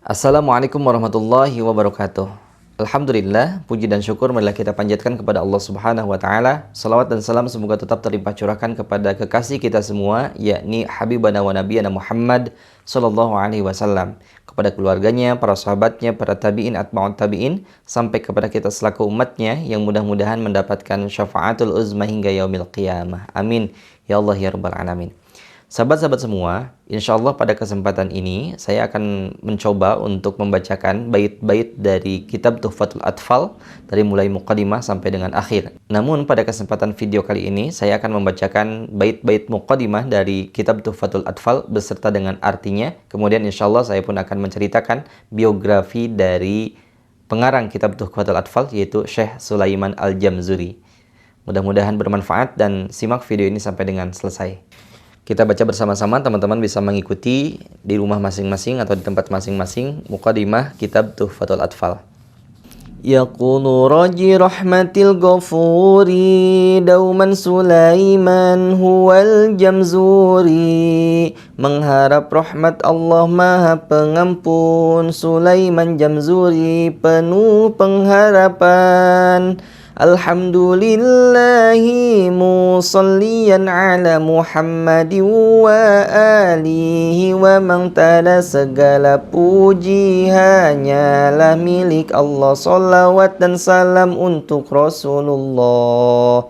Assalamualaikum warahmatullahi wabarakatuh. Alhamdulillah, puji dan syukur marilah kita panjatkan kepada Allah Subhanahu wa taala. Salawat dan salam semoga tetap terlimpah curahkan kepada kekasih kita semua, yakni Habibana wa Nabiyana Muhammad sallallahu alaihi wasallam, kepada keluarganya, para sahabatnya, para tabi'in, atba'ut tabi'in, sampai kepada kita selaku umatnya yang mudah-mudahan mendapatkan syafaatul uzma hingga yaumil qiyamah. Amin ya Allah ya rabbal alamin. Sahabat-sahabat semua, insya Allah pada kesempatan ini saya akan mencoba untuk membacakan bait-bait dari kitab Tuhfatul Atfal dari mulai muqaddimah sampai dengan akhir. Namun pada kesempatan video kali ini saya akan membacakan bait-bait muqaddimah dari kitab Tuhfatul Atfal beserta dengan artinya. Kemudian insya Allah saya pun akan menceritakan biografi dari pengarang kitab Tuhfatul Atfal, yaitu Syekh Sulaiman Al-Jamzuri. Mudah-mudahan bermanfaat dan simak video ini sampai dengan selesai. Kita baca bersama-sama, teman-teman bisa mengikuti di rumah masing-masing atau di tempat masing-masing muqaddimah kitab Tuhfatul Atfal. Yaqulu raji rahmatil ghafuri dauman Sulaiman huwal jamzuri. Mengharap rahmat Allah Maha Pengampun, Sulaiman Jamzuri penuh pengharapan. Alhamdulillahi musalliyan ala Muhammadin wa alihi wa man tada. Segala puji hanyalah milik Allah, salawat dan salam untuk Rasulullah.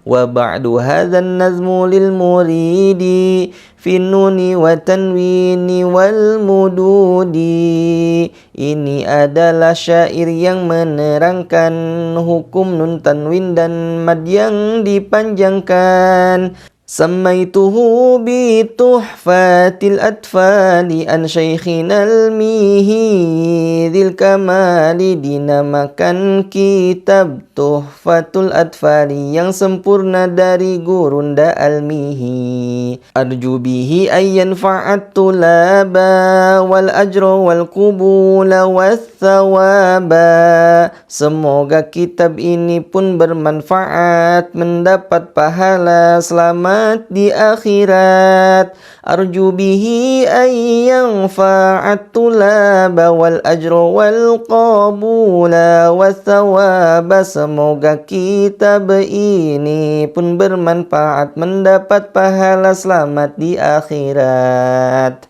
Wa ba'du hadzal nazmu lil muridi fi nuni wa tanwini wal mududi. Ini adalah syair yang menerangkan hukum nun tanwin dan mad yang dipanjangkan. Samaituhu bi tuhfatil atfali an syaikhinal mihidil kamali. Dinamakan kitab Tuhfatul Atfali yang sempurna dari Gurunda Al-Mihi. Arju bihi ayyan fa'at tulaba wal ajra wal qubula was thawaba. Semoga kitab ini pun bermanfaat, mendapat pahala, selamat di akhirat. Arju bihi ayyan fa'at tulaba wal ajra wal qabula was thawaba. Semoga kitab ini pun bermanfaat, mendapat pahala, selamat di akhirat.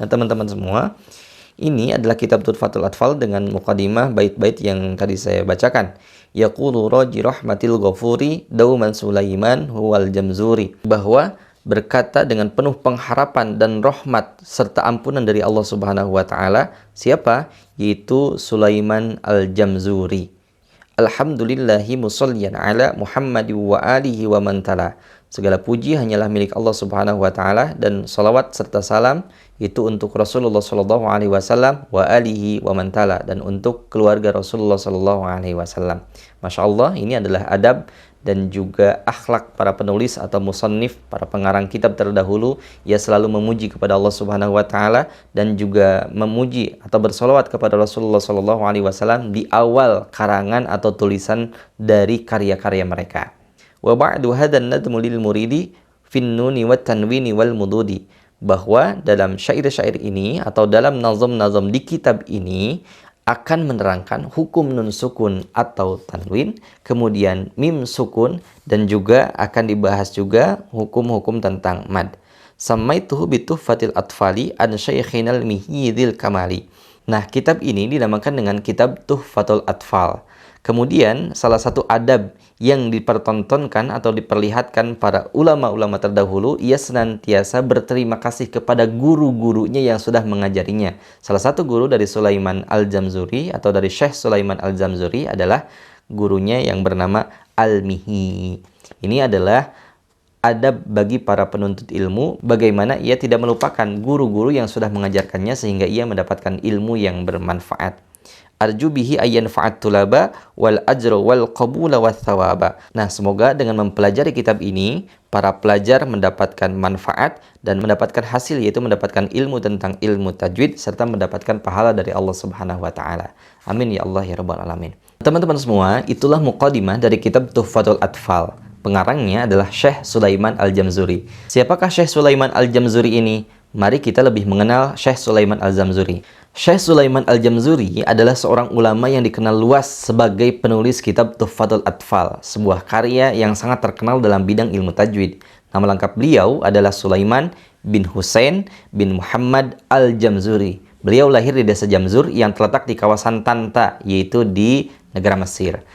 Nah teman-teman semua, ini adalah kitab Tuhfatul Atfal dengan muqaddimah bait-bait yang tadi saya bacakan. Yaqulu raji rahmatil ghafuri dauman Sulaiman huwal jamzuri. Bahwa berkata dengan penuh pengharapan dan rahmat serta ampunan dari Allah Subhanahu wa taala. Siapa? Yaitu Sulaiman Al-Jamzuri. Alhamdulillahi musalliyan ala Muhammadi wa alihi wa man tala. Segala puji hanyalah milik Allah Subhanahu wa taala dan salawat serta salam itu untuk Rasulullah sallallahu alaihi wasallam wa alihi wa man tala, dan untuk keluarga Rasulullah sallallahu alaihi wasallam. Masya Allah, ini adalah adab dan juga akhlak para penulis atau musannif, para pengarang kitab terdahulu. Ia selalu memuji kepada Allah Subhanahu wa taala dan juga memuji atau bersolawat kepada Rasulullah sallallahu alaihi wasallam di awal karangan atau tulisan dari karya-karya mereka. Wa ba'du hadzal nadmu lil muridi fin nuni wat tanwini wal mududi. Bahwa dalam syair-syair ini atau dalam nazam-nazam di kitab ini akan menerangkan hukum nun sukun atau tanwin, kemudian mim sukun, dan juga akan dibahas juga hukum-hukum tentang mad. Samaituhu bi Tuhfatil Atfali an syaikhinal mihidil kamali. Nah, kitab ini dinamakan dengan kitab Tuhfatul Atfal. Kemudian salah satu adab yang dipertontonkan atau diperlihatkan para ulama-ulama terdahulu, ia senantiasa berterima kasih kepada guru-gurunya yang sudah mengajarinya. Salah satu guru dari Sulaiman Al-Jamzuri atau dari Syekh Sulaiman Al-Jamzuri adalah gurunya yang bernama Al-Mihi. Ini adalah adab bagi para penuntut ilmu, bagaimana ia tidak melupakan guru-guru yang sudah mengajarkannya sehingga ia mendapatkan ilmu yang bermanfaat. Arju bihi ayyan fa'at tulaba wal ajra wal qabula was thawaba. Nah, semoga dengan mempelajari kitab ini para pelajar mendapatkan manfaat dan mendapatkan hasil, yaitu mendapatkan ilmu tentang ilmu tajwid serta mendapatkan pahala dari Allah Subhanahu wa taala. Amin ya Allah ya rabbal alamin. Teman-teman semua, itulah muqaddimah dari kitab Tuhfatul Atfal. Pengarangnya adalah Syekh Sulaiman Al-Jamzuri. Siapakah Syekh Sulaiman Al-Jamzuri ini? mari kita lebih mengenal Syekh Sulaiman Al-Jamzuri. Syekh Sulaiman Al-Jamzuri adalah seorang ulama yang dikenal luas sebagai penulis kitab Tuhfatul Atfal, sebuah karya yang sangat terkenal dalam bidang ilmu tajwid. Nama lengkap beliau adalah Sulaiman bin Husain bin Muhammad Al-Jamzuri. Beliau lahir di desa Jamzur yang terletak di kawasan Tanta, yaitu di negara Mesir.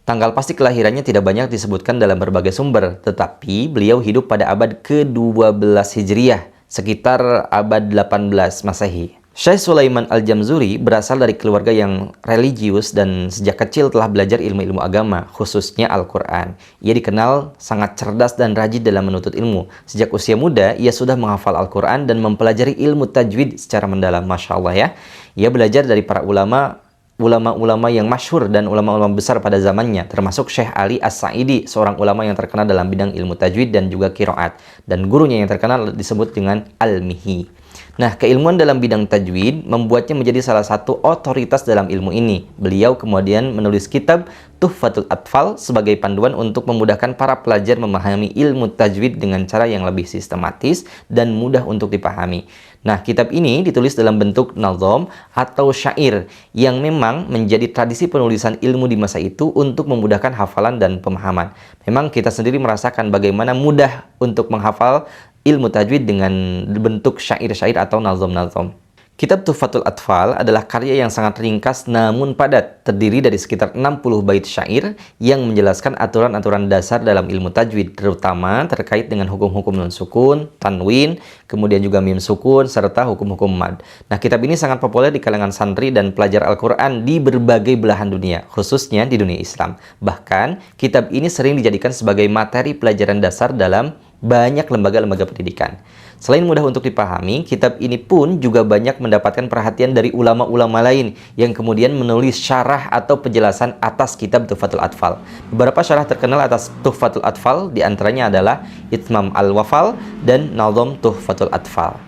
Tanggal pasti kelahirannya tidak banyak disebutkan dalam berbagai sumber, tetapi beliau hidup pada abad ke-12 Hijriah, sekitar abad 18 Masehi. Syekh Sulaiman Al-Jamzuri berasal dari keluarga yang religius dan sejak kecil telah belajar ilmu-ilmu agama, khususnya Al-Quran. Ia dikenal sangat cerdas dan rajin dalam menuntut ilmu. Sejak usia muda, ia sudah menghafal Al-Quran dan mempelajari ilmu tajwid secara mendalam. Masya Allah ya. Ia belajar dari para ulama-ulama yang masyhur dan ulama-ulama besar pada zamannya, termasuk Syekh Ali As-Sa'idi, seorang ulama yang terkenal dalam bidang ilmu tajwid dan juga qiraat, dan gurunya yang terkenal disebut dengan Al-Mihi. Nah, keilmuan dalam bidang tajwid membuatnya menjadi salah satu otoritas dalam ilmu ini. Beliau kemudian menulis kitab Tuhfatul Atfal sebagai panduan untuk memudahkan para pelajar memahami ilmu tajwid dengan cara yang lebih sistematis dan mudah untuk dipahami. Nah, kitab ini ditulis dalam bentuk nazom atau syair yang memang menjadi tradisi penulisan ilmu di masa itu untuk memudahkan hafalan dan pemahaman. Memang kita sendiri merasakan bagaimana mudah untuk menghafal ilmu tajwid dengan bentuk syair-syair atau nazom-nazom. Kitab Tuhfatul Atfal adalah karya yang sangat ringkas namun padat, terdiri dari sekitar 60 bait syair yang menjelaskan aturan-aturan dasar dalam ilmu tajwid, terutama terkait dengan hukum-hukum nun sukun, tanwin, kemudian juga mim sukun, serta hukum-hukum mad. Nah, kitab ini sangat populer di kalangan santri dan pelajar Al-Quran di berbagai belahan dunia, khususnya di dunia Islam. Bahkan, kitab ini sering dijadikan sebagai materi pelajaran dasar dalam banyak lembaga-lembaga pendidikan. Selain mudah untuk dipahami, kitab ini pun juga banyak mendapatkan perhatian dari ulama-ulama lain yang kemudian menulis syarah atau penjelasan atas kitab Tuhfatul Atfal. Beberapa syarah terkenal atas Tuhfatul Atfal diantaranya adalah Itmam Al-Wafal dan Nazom Tuhfatul Atfal.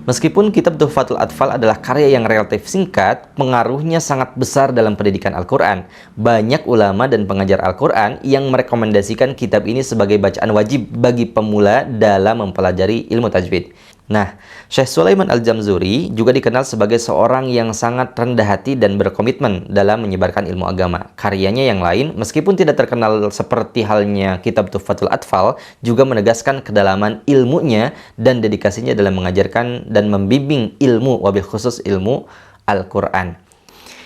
Meskipun kitab Tuhfatul Atfal adalah karya yang relatif singkat, pengaruhnya sangat besar dalam pendidikan Al-Quran. Banyak ulama dan pengajar Al-Quran yang merekomendasikan kitab ini sebagai bacaan wajib bagi pemula dalam mempelajari ilmu tajwid. Nah, Syekh Sulaiman Al-Jamzuri juga dikenal sebagai seorang yang sangat rendah hati dan berkomitmen dalam menyebarkan ilmu agama. Karyanya yang lain, meskipun tidak terkenal seperti halnya kitab Tuhfatul Atfal, juga menegaskan kedalaman ilmunya dan dedikasinya dalam mengajarkan dan membimbing ilmu, wabil khusus ilmu Al-Quran.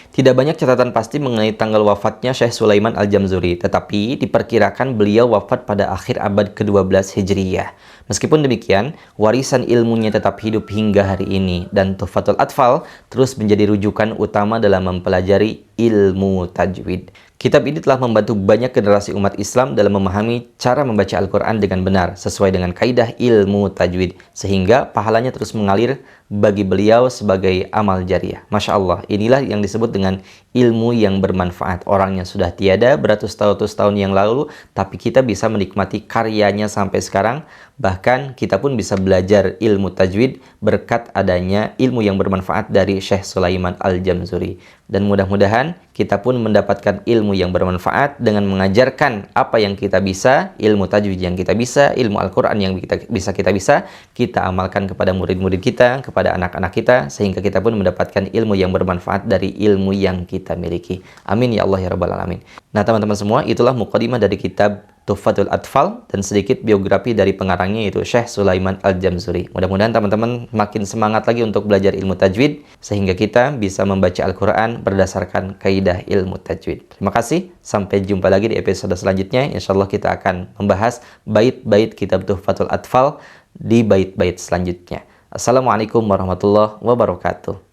Tidak banyak catatan pasti mengenai tanggal wafatnya Syekh Sulaiman Al-Jamzuri, tetapi diperkirakan beliau wafat pada akhir abad ke-12 Hijriyah. Meskipun demikian, warisan ilmunya tetap hidup hingga hari ini, dan Tuhfatul Atfal terus menjadi rujukan utama dalam mempelajari ilmu tajwid. Kitab ini telah membantu banyak generasi umat Islam dalam memahami cara membaca Al-Quran dengan benar, sesuai dengan kaidah ilmu tajwid, sehingga pahalanya terus mengalir bagi beliau sebagai amal jariah. Masya Allah, inilah yang disebut dengan ilmu yang bermanfaat. Orang yang sudah tiada beratus-ratus tahun yang lalu, tapi kita bisa menikmati karyanya sampai sekarang. Bahkan kita pun bisa belajar ilmu tajwid berkat adanya ilmu yang bermanfaat dari Syekh Sulaiman Al-Jamzuri. Dan mudah-mudahan kita pun mendapatkan ilmu yang bermanfaat dengan mengajarkan apa yang kita bisa, ilmu tajwid yang kita bisa, ilmu Al-Quran yang kita bisa, kita amalkan kepada murid-murid kita, kepada anak-anak kita, sehingga kita pun mendapatkan ilmu yang bermanfaat dari ilmu yang kita miliki. Amin ya Allah ya Rabbal Alamin. Nah teman-teman semua, itulah mukadimah dari kitab Tuhfatul Atfal dan sedikit biografi dari pengarangnya, yaitu Syekh Sulaiman Al-Jamzuri. Mudah-mudahan teman-teman makin semangat lagi untuk belajar ilmu tajwid sehingga kita bisa membaca Al-Quran berdasarkan kaidah ilmu tajwid. Terima kasih, sampai jumpa lagi di episode selanjutnya. Insyaallah kita akan membahas bait-bait kitab Tuhfatul Atfal di bait-bait selanjutnya. Assalamualaikum warahmatullahi wabarakatuh.